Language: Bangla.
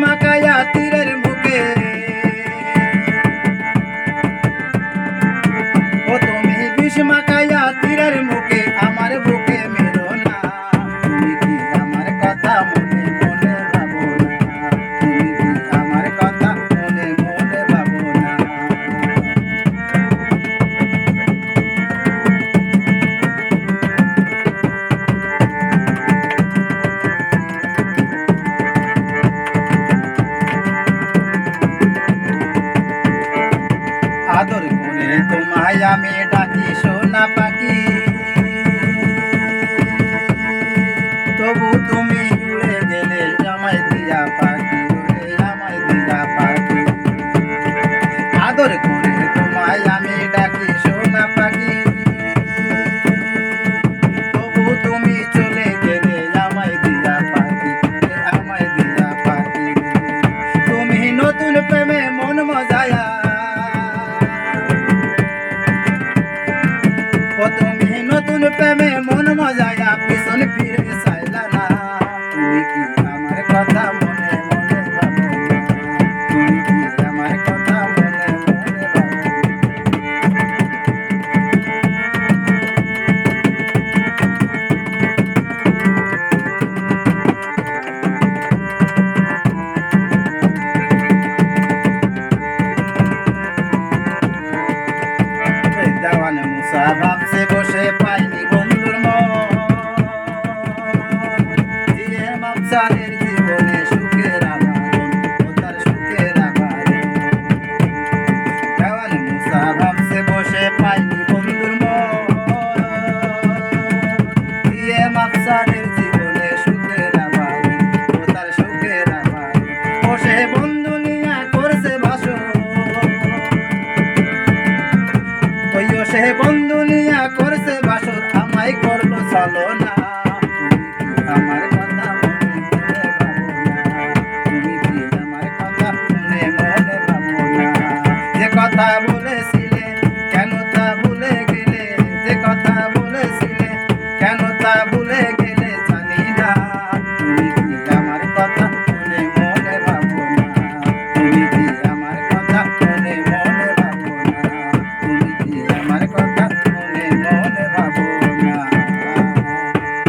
মাখায়া তীরের মুখে, ও তুমি বিষ মাখায়া তীরের মুখে আমার বুকে মেরো না। তুমি কি আমার কথা মনে মনে ভাবো না? তুমি কি আমার কথা মনে মনে ভাবো না? আদর করে তোমায় আমি ডাকি সোনা পাখি, তবু তুমি উড়ে গেলে আমায় দিয়া পাখি, আমায় দিয়া পাখি। আদর করে তোমায় আমি ডাকি সোনা পাখি, তবু তুমি চলে গেলে আমায় দিয়া পাখি, আমায় দিয়া পাখি। তুমি নতুন প্রেমে মন মজায়া, ও তুমি নতুন প্রেমে মন মজায়া পিছন ফিরে চাইলা না। তুমি কি আমার কথা মনে মনে ভাবো না? তুমি কি আমার কথা মনে মনে ভাবো না? দেওয়ান মুসা ভাবছে বসে পাইনি বন্ধুর মন, দিয়ে মাপসারের